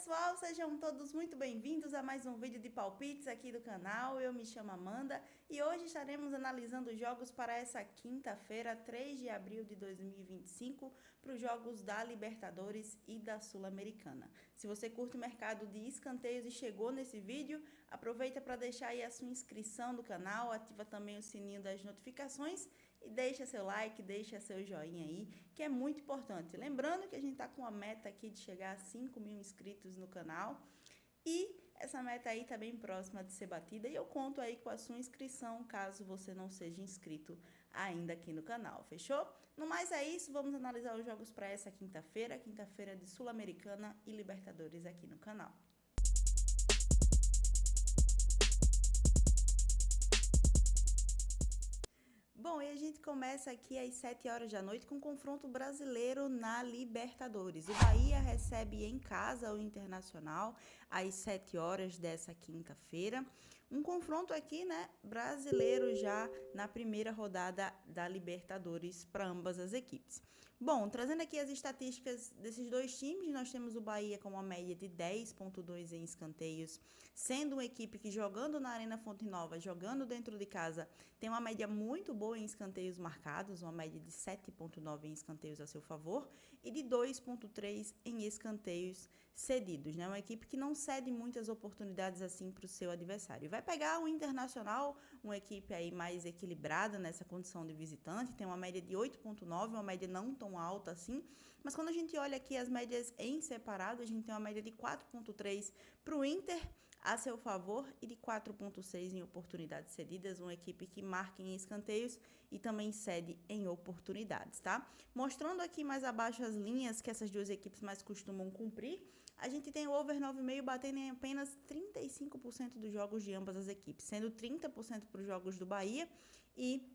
pessoal, sejam todos muito bem-vindos a mais um vídeo de palpites aqui do canal. Eu me chamo Amanda e hoje estaremos analisando os jogos para essa quinta-feira, 3 de abril de 2025, para os jogos da Libertadores e da Sul-Americana. Se você curte o mercado de escanteios e chegou nesse vídeo, aproveita para deixar aí a sua inscrição no canal, ativa também o sininho das notificações e deixa seu like, deixa seu joinha aí, que é muito importante. Lembrando que a gente está com a meta aqui de chegar a 5.000 inscritos no canal e essa meta aí está bem próxima de ser batida e eu conto aí com a sua inscrição caso você não seja inscrito ainda aqui no canal, fechou? No mais é isso, vamos analisar os jogos para essa quinta-feira, quinta-feira de Sul-Americana e Libertadores aqui no canal. Bom, e a gente começa aqui às 7 horas da noite com um confronto brasileiro na Libertadores. O Bahia recebe em casa o Internacional às 7 horas dessa quinta-feira. Um confronto aqui, né, brasileiro já na primeira rodada da Libertadores para ambas as equipes. Bom, trazendo aqui as estatísticas desses dois times, nós temos o Bahia com uma média de 10,2 em escanteios, sendo uma equipe que jogando na Arena Fonte Nova, jogando dentro de casa, tem uma média muito boa em escanteios marcados, uma média de 7,9 em escanteios a seu favor e de 2,3 em escanteios cedidos, né? Uma equipe que não cede muitas oportunidades assim para o seu adversário. Vai pegar o Internacional, uma equipe aí mais equilibrada nessa condição de visitante, tem uma média de 8,9, uma média não tão alta assim, mas quando a gente olha aqui as médias em separado, a gente tem uma média de 4,3 para o Inter a seu favor e de 4,6 em oportunidades cedidas, uma equipe que marca em escanteios e também cede em oportunidades, tá? Mostrando aqui mais abaixo as linhas que essas duas equipes mais costumam cumprir, a gente tem o over 9,5 batendo em apenas 35% dos jogos de ambas as equipes, sendo 30% para os jogos do Bahia e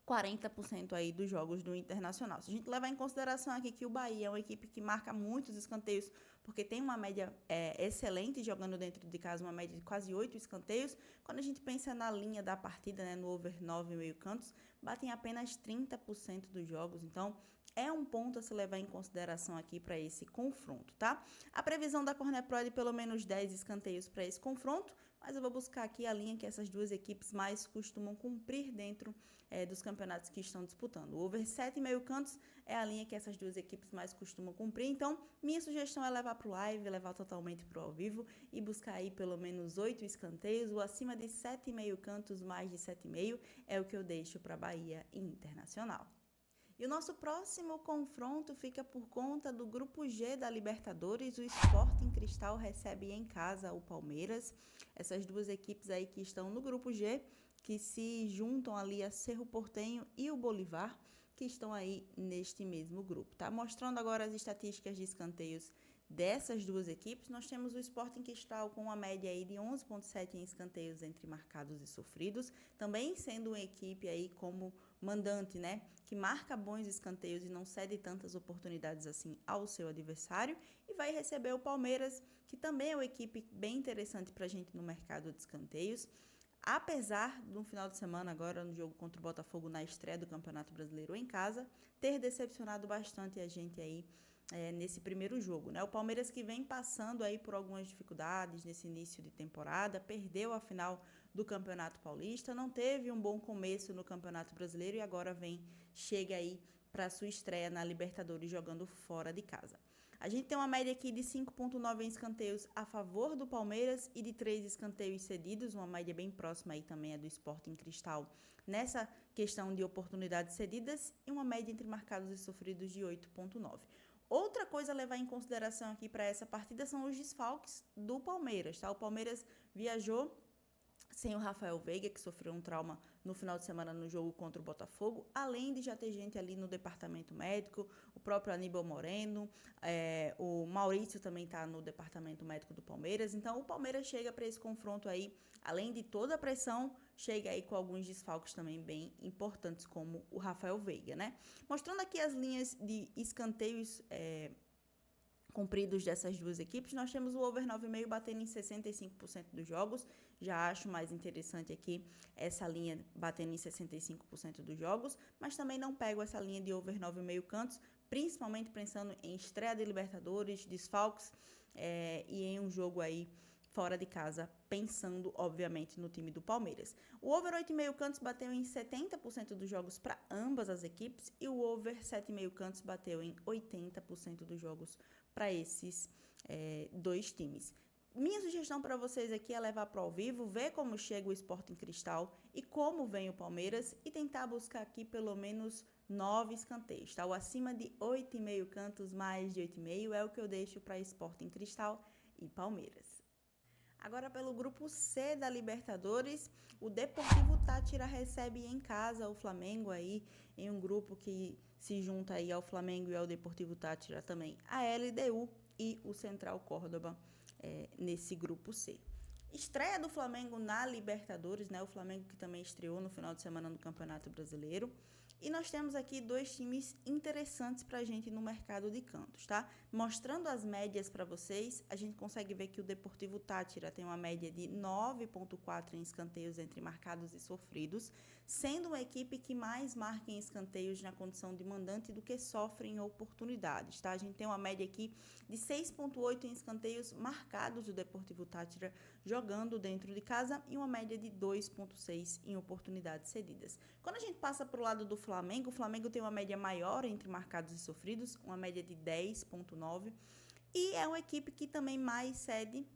40% aí dos jogos do Internacional. Se a gente levar em consideração aqui que o Bahia é uma equipe que marca muitos escanteios, porque tem uma média excelente jogando dentro de casa, uma média de quase 8 escanteios, quando a gente pensa na linha da partida, né, no over 9,5 cantos, batem apenas 30% dos jogos, então é um ponto a se levar em consideração aqui para esse confronto, tá? A previsão da Corner Pro é de pelo menos 10 escanteios para esse confronto, mas eu vou buscar aqui a linha que essas duas equipes mais costumam cumprir dentro dos campeonatos que estão disputando. O over 7,5 cantos é a linha que essas duas equipes mais costumam cumprir, então minha sugestão é levar para o live, levar totalmente para o ao vivo e buscar aí pelo menos 8 escanteios, ou acima de 7,5 cantos, mais de 7,5 é o que eu deixo para Bahia e Internacional. E o nosso próximo confronto fica por conta do Grupo G da Libertadores. O Sporting Cristal recebe em casa o Palmeiras. Essas duas equipes aí que estão no Grupo G, que se juntam ali a Cerro Porteño e o Bolívar, que estão aí neste mesmo grupo, tá? Mostrando agora as estatísticas de escanteios dessas duas equipes, nós temos o Sporting Cristal com uma média aí de 11,7 em escanteios entre marcados e sofridos, também sendo uma equipe aí como mandante, né, que marca bons escanteios e não cede tantas oportunidades assim ao seu adversário, e vai receber o Palmeiras, que também é uma equipe bem interessante para a gente no mercado de escanteios. Apesar de um final de semana agora no jogo contra o Botafogo na estreia do Campeonato Brasileiro em casa, ter decepcionado bastante a gente aí nesse primeiro jogo, né? O Palmeiras que vem passando aí por algumas dificuldades nesse início de temporada, perdeu a final do Campeonato Paulista, não teve um bom começo no Campeonato Brasileiro e agora chega aí para sua estreia na Libertadores jogando fora de casa. A gente tem uma média aqui de 5,9 em escanteios a favor do Palmeiras e de 3 escanteios cedidos, uma média bem próxima aí também é do Sporting Cristal nessa questão de oportunidades cedidas e uma média entre marcados e sofridos de 8,9. Outra coisa a levar em consideração aqui para essa partida são os desfalques do Palmeiras, tá? O Palmeiras viajou sem o Rafael Veiga, que sofreu um trauma no final de semana no jogo contra o Botafogo, além de já ter gente ali no departamento médico, o próprio Aníbal Moreno, o Maurício também está no departamento médico do Palmeiras, então o Palmeiras chega para esse confronto aí, além de toda a pressão, chega aí com alguns desfalques também bem importantes, como o Rafael Veiga, né? Mostrando aqui as linhas de escanteios compridos dessas duas equipes, nós temos o over 9,5 batendo em 65% dos jogos, já acho mais interessante aqui essa linha batendo em 65% dos jogos, mas também não pego essa linha de over 9,5 cantos, principalmente pensando em estreia de Libertadores, desfalques e em um jogo aí fora de casa, pensando, obviamente, no time do Palmeiras. O over 8,5 cantos bateu em 70% dos jogos para ambas as equipes e o over 7,5 cantos bateu em 80% dos jogos para esses dois times. Minha sugestão para vocês aqui é levar para ao vivo, ver como chega o Sporting Cristal e como vem o Palmeiras e tentar buscar aqui pelo menos 9 escanteios, tá? O acima de 8,5 cantos, mais de 8,5 é o que eu deixo para Sporting Cristal e Palmeiras. Agora, pelo grupo C da Libertadores, o Deportivo Táchira recebe em casa o Flamengo aí, em um grupo que se junta aí ao Flamengo e ao Deportivo Táchira também a LDU e o Central Córdoba nesse grupo C. Estreia do Flamengo na Libertadores, né? O Flamengo que também estreou no final de semana no Campeonato Brasileiro. E nós temos aqui dois times interessantes para a gente no mercado de cantos, tá? Mostrando as médias para vocês, a gente consegue ver que o Deportivo Táchira tem uma média de 9,4 em escanteios entre marcados e sofridos, sendo uma equipe que mais marca em escanteios na condição de mandante do que sofre em oportunidades, tá? A gente tem uma média aqui de 6,8 em escanteios marcados do Deportivo Táchira jogando dentro de casa e uma média de 2,6 em oportunidades cedidas. Quando a gente passa para o lado do Flamengo, o Flamengo tem uma média maior entre marcados e sofridos, uma média de 10,9 e é uma equipe que também mais cede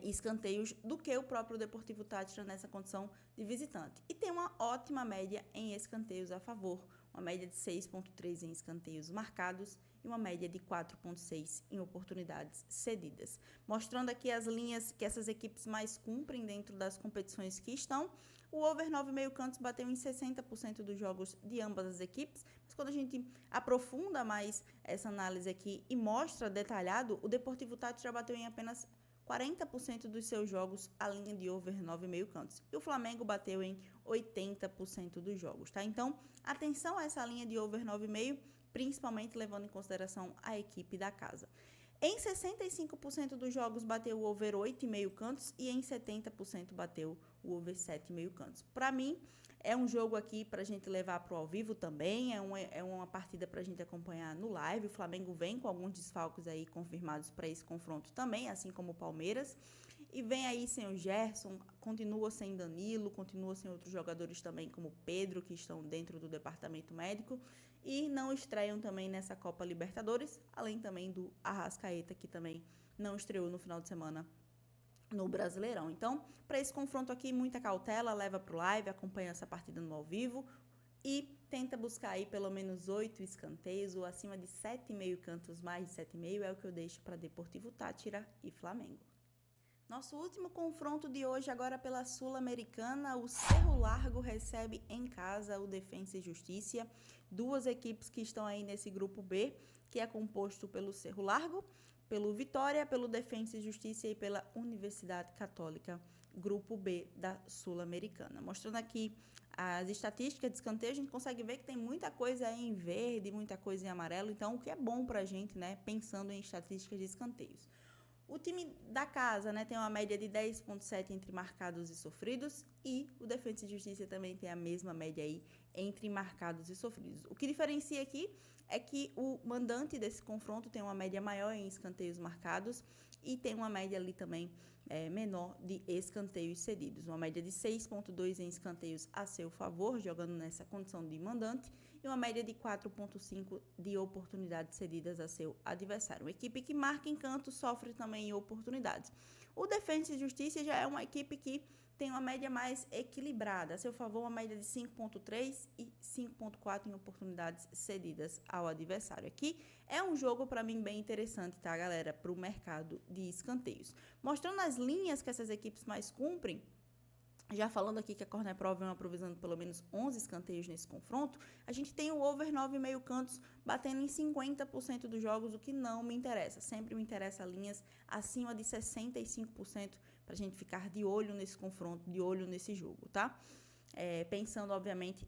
escanteios do que o próprio Deportivo Táchira nessa condição de visitante. E tem uma ótima média em escanteios a favor, uma média de 6,3 em escanteios marcados e uma média de 4,6 em oportunidades cedidas. Mostrando aqui as linhas que essas equipes mais cumprem dentro das competições que estão, o over 9,5 cantos bateu em 60% dos jogos de ambas as equipes, mas quando a gente aprofunda mais essa análise aqui e mostra detalhado, o Deportivo Táchira bateu em apenas 40% dos seus jogos a linha de over 9,5 cantos. E o Flamengo bateu em 80% dos jogos, tá? Então, atenção a essa linha de over 9,5, principalmente levando em consideração a equipe da casa. Em 65% dos jogos bateu o over 8,5 cantos e em 70% bateu o over 7,5 cantos. Para mim, é um jogo aqui para a gente levar para o ao vivo também, é uma partida para a gente acompanhar no live. O Flamengo vem com alguns desfalques aí confirmados para esse confronto também, assim como o Palmeiras. E vem aí sem o Gerson, continua sem Danilo, continua sem outros jogadores também como o Pedro, que estão dentro do departamento médico. E não estreiam também nessa Copa Libertadores, além também do Arrascaeta, que também não estreou no final de semana no Brasileirão. Então, para esse confronto aqui, muita cautela, leva para o live, acompanha essa partida no ao vivo e tenta buscar aí pelo menos 8 escanteios ou acima de 7,5 cantos, mais de 7,5 é o que eu deixo para Deportivo Táchira e Flamengo. Nosso último confronto de hoje, agora pela Sul-Americana, o Cerro Largo recebe em casa o Defensa e Justiça, duas equipes que estão aí nesse grupo B, que é composto pelo Cerro Largo, pelo Vitória, pelo Defensa e Justiça e pela Universidade Católica, grupo B da Sul-Americana. Mostrando aqui as estatísticas de escanteio, a gente consegue ver que tem muita coisa aí em verde, muita coisa em amarelo, então o que é bom pra gente, né, pensando em estatísticas de escanteios. O time da casa, né, tem uma média de 10,7 entre marcados e sofridos e o Defensa e Justiça também tem a mesma média aí entre marcados e sofridos. O que diferencia aqui é que o mandante desse confronto tem uma média maior em escanteios marcados e tem uma média ali também menor de escanteios cedidos. Uma média de 6,2 em escanteios a seu favor, jogando nessa condição de mandante, e uma média de 4,5 de oportunidades cedidas a seu adversário. Uma equipe que marca em canto sofre também em oportunidades. O Defensa e Justiça já é uma equipe que tem uma média mais equilibrada. A seu favor, uma média de 5,3 e 5,4 em oportunidades cedidas ao adversário. Aqui é um jogo, para mim, bem interessante, tá, galera? Para o mercado de escanteios. Mostrando as linhas que essas equipes mais cumprem, já falando aqui que a Corner Pro vem aprovisando pelo menos 11 escanteios nesse confronto, a gente tem o over 9,5 cantos batendo em 50% dos jogos, o que não me interessa. Sempre me interessa linhas acima de 65% para a gente ficar de olho nesse confronto, de olho nesse jogo, tá? Pensando, obviamente,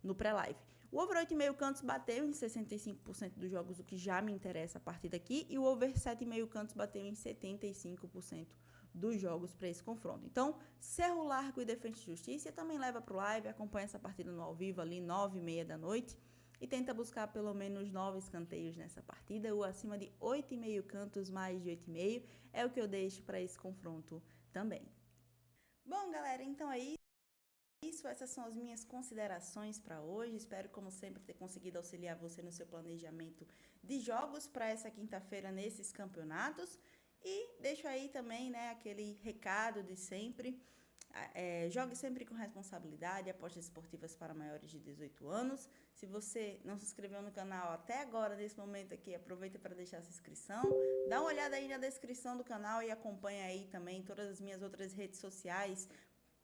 no pré-live. O over 8,5 cantos bateu em 65% dos jogos, o que já me interessa a partir daqui, e o over 7,5 cantos bateu em 75% dos jogos para esse confronto. Então, Cerro Largo e Defensa e Justiça também leva para o live, acompanha essa partida no ao vivo ali, 9h30 da noite. e tenta buscar pelo menos 9 escanteios nessa partida, ou acima de 8,5 cantos, mais de 8,5, é o que eu deixo para esse confronto também. Bom, galera, então é isso. Essas são as minhas considerações para hoje. Espero, como sempre, ter conseguido auxiliar você no seu planejamento de jogos para essa quinta-feira nesses campeonatos. E deixo aí também, né, aquele recado de sempre. Jogue sempre com responsabilidade, apostas esportivas para maiores de 18 anos. Se você não se inscreveu no canal até agora, nesse momento aqui, aproveita para deixar essa inscrição. Dá uma olhada aí na descrição do canal e acompanha aí também todas as minhas outras redes sociais.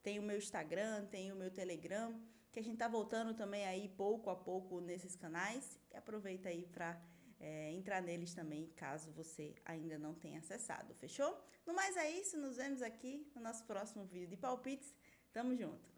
Tem o meu Instagram, tem o meu Telegram, que a gente tá voltando também aí pouco a pouco nesses canais. E aproveita aí para entrar neles também, caso você ainda não tenha acessado, fechou? No mais é isso, nos vemos aqui no nosso próximo vídeo de palpites. Tamo junto!